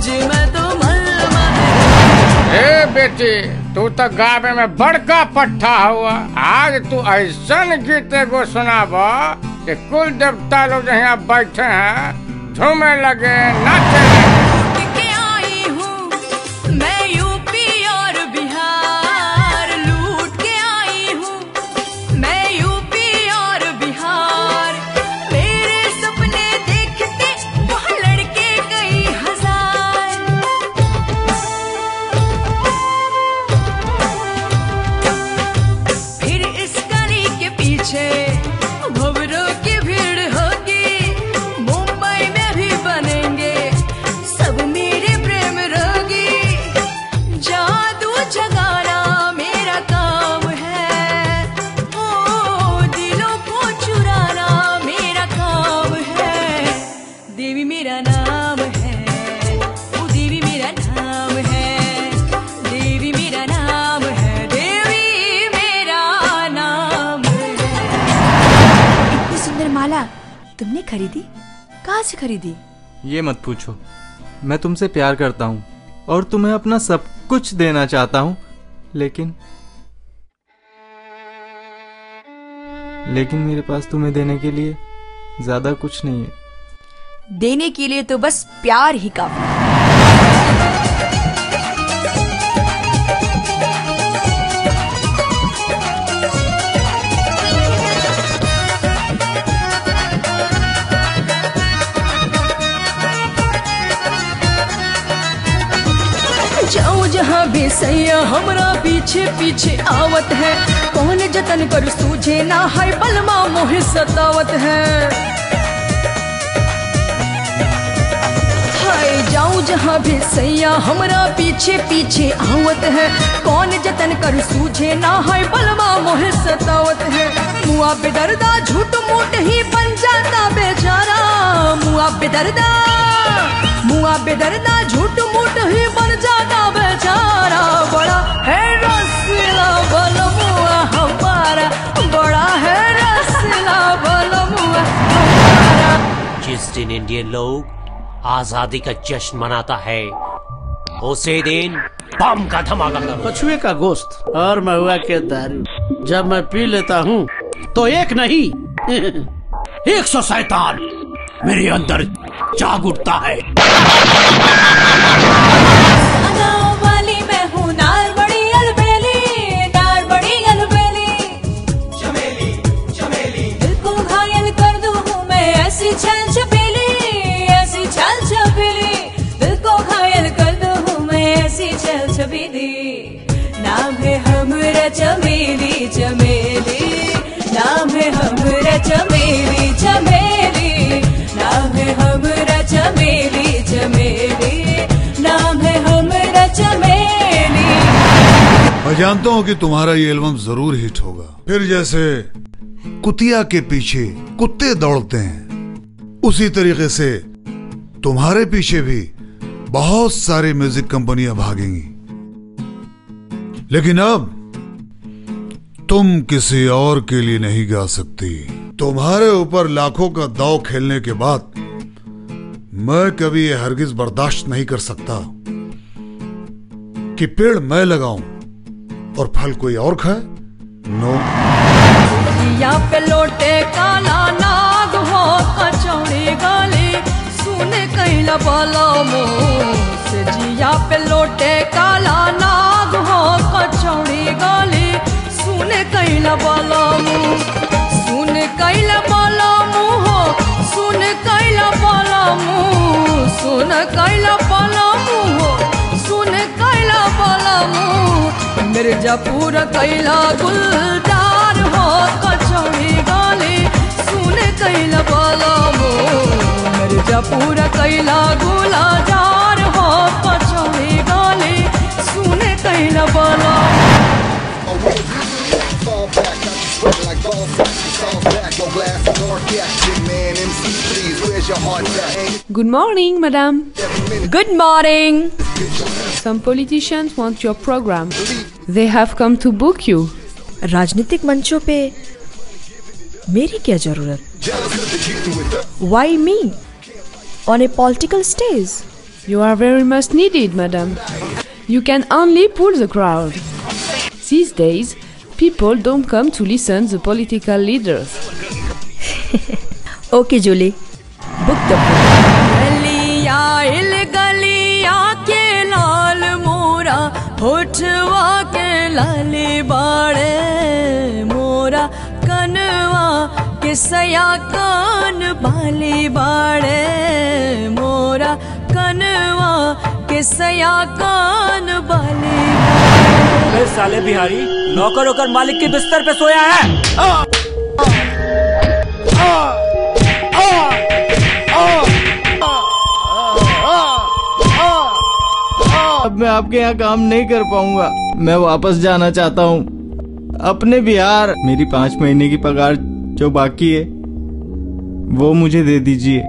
मैं तो ए बेटी, तू तो गावे में बड़का पट्टा हुआ। आज तू ऐसा गीत एगो सुनाबो कि कुल देवता लोग यहाँ बैठे हैं झूमे लगे, नाचे लगे। तुमने खरीदी? कहाँ से खरीदी? ये मत पूछो। मैं तुमसे प्यार करता हूँ और तुम्हें अपना सब कुछ देना चाहता हूँ, लेकिन मेरे पास तुम्हें देने के लिए ज्यादा कुछ नहीं है। देने के लिए तो बस प्यार ही काफी। जाऊं जहाँ भी सैया हमरा पीछे पीछे आवत है, कौन जतन कर सूझे ना है बलमा मोह सतावत है। हाय जाऊं जहाँ भी सैया हमरा पीछे पीछे आवत है, कौन जतन कर सूझे ना है बलमा मोह सतावत है। मुआ बेदर्दा झूठ मूठ ही बन जाता बेचारा, मुआ बेदर्दा झूठ मूठ ही बन जाता बेचारा। बड़ा है रसीला बलमुआ हमारा, बड़ा है रसीला बलमुआ हमारा। जिस दिन इंडियन लोग आजादी का जश्न मनाता है उसी दिन बम का धमाका करो। कछुए का गोश्त और महुआ के दारू जब मैं पी लेता हूँ तो एक नहीं 100 शैतान मेरे अंदर जाग उठता है। वाली मैं हूँ नार बड़ी अलबेली, नार बड़ी अलबेली। चमेली चमेली दिल को घायल कर दूँ हूँ मैं ऐसी छल छपेली, ऐसी छल छपेली। दिल को घायल कर दूँ हूँ मैं ऐसी छल छपेली। नाम है हमरा चमेली चमेली, नाम है हमरा चमेली चमेली, नाम है हमरा चमेली चमेली, नाम है हमरा चमेली। मैं जानता हूँ कि तुम्हारा ये एल्बम जरूर हिट होगा। फिर जैसे कुतिया के पीछे कुत्ते दौड़ते हैं, उसी तरीके से तुम्हारे पीछे भी बहुत सारी म्यूजिक कंपनियां भागेंगी। लेकिन अब तुम किसी और के लिए नहीं गा सकती। तुम्हारे ऊपर लाखों का दांव खेलने के बाद मैं कभी ये हरगिज बर्दाश्त नहीं कर सकता कि पेड़ मैं लगाऊं और फल कोई और खाए। नो। यहाँ पे लोटे काला नाग हो कचौड़ी गाली, सुने कैला बाला मुँह से जिया पे लोटे काला नाग हो कचौड़ी गाली, सुने कैला बाला मुँह, सुन कैला बाला मुँह हो, सुन कैला बाला मुँह, सुन कैला बाला मुँह हो, सुन कैला बाला मुँह। मिर्जापुर कैला गुलजार हो कचौड़ी गाली, सुन कैला बाला मुँह। मिर्जापुर कैला गुलजार हो कचौड़ी गाली, सुन कैला बाला मुँह। Good morning, madam. Good morning. Some politicians want your program. They have come to book you. राजनीतिक मंचों पे मेरी क्या जरूरत? Why me on a political stage? You are very much needed, madam. You can only pull the crowd. These days, people don't come to listen to political leaders. Okay, Julie. Book the book. गलिया इल गलिया के लाल मोरा होठवा के लाली बाड़े मोरा कनवा के सया कान बाली बाड़े मोरा कनवा के सया कान बाली बाड़े। साले बिहारी नौकर होकर मालिक के बिस्तर पे सोया है। अब मैं आपके यहाँ काम नहीं कर पाऊंगा। मैं वापस जाना चाहता हूँ अपने बिहार। मेरी 5 महीने की पगार जो बाकी है वो मुझे दे दीजिए।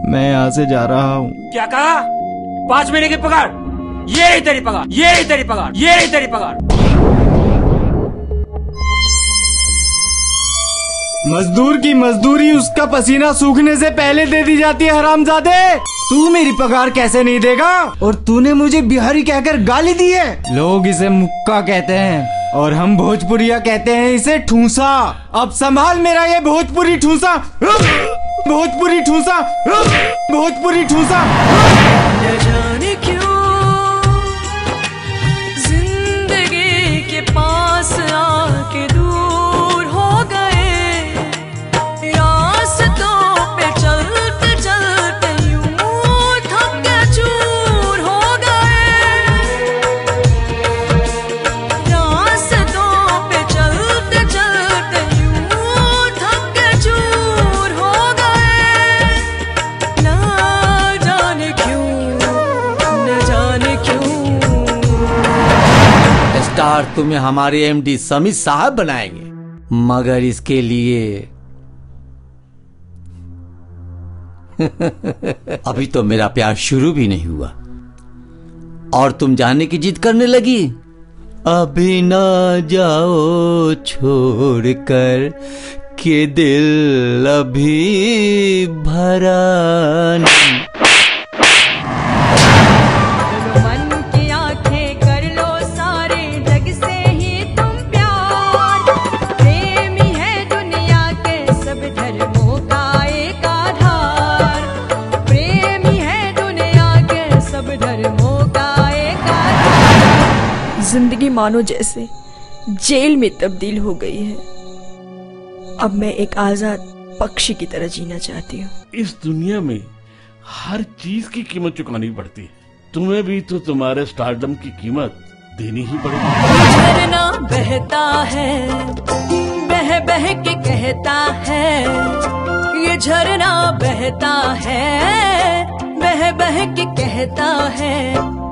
मैं यहाँ से जा रहा हूँ। क्या कहा? 5 महीने की पगार? ये ही तेरी पगार, ये ही तेरी पगार, ये ही तेरी पगार। मजदूर की मजदूरी उसका पसीना सूखने से पहले दे दी जाती है हरामजादे। तू मेरी पगार कैसे नहीं देगा? और तूने मुझे बिहारी कहकर गाली दी है। लोग इसे मुक्का कहते हैं और हम भोजपुरिया कहते हैं इसे ठूसा। अब संभाल मेरा ये भोजपुरी ठूसा। भोजपुरी ठूसा, भोजपुरी ठूसा। न जाने क्यों जिंदगी के पास आके दूर हो गए, रास्तों पे चलते चलते यूं थक के चूर हो गए, रास्तों पे चलते चलते यूं थक के चूर हो गए। ना जाने क्यों, न जाने क्यों। स्टार तुम्हें हमारे एमडी समीर साहब बनाएंगे, मगर इसके लिए अभी तो मेरा प्यार शुरू भी नहीं हुआ और तुम जाने की जिद करने लगी। अभी ना जाओ छोड़कर के दिल अभी भरा नहीं। मन की आंखें कर लो सारे जग से ही तुम प्यार, प्रेमी है दुनिया के सब धर्मों का एक आधार, प्रेमी है दुनिया के सब धर्मों का एक आधार। जिंदगी मानो जैसे जेल में तब्दील हो गई है। अब मैं एक आजाद पक्षी की तरह जीना चाहती हूँ। इस दुनिया में हर चीज की कीमत चुकानी पड़ती है, तुम्हें भी तो तुम्हारे स्टारडम की कीमत देनी ही पड़ेगी। झरना बहता है, बह बह के कहता है, ये झरना बहता है, बह बह के कहता है।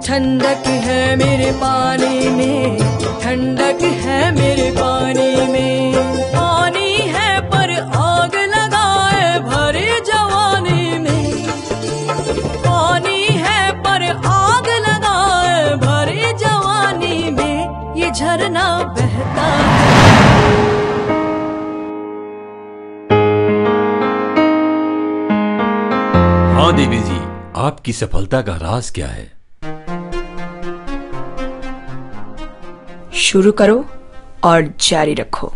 ठंडक है मेरे पानी में, ठंडक है मेरे पानी में, पानी है पर आग लगाए भरी जवानी में, पानी है पर आग लगाए भरी जवानी में, ये झरना बहता है। हाँ देवी जी, आपकी सफलता का राज क्या है? शुरू करो और जारी रखो।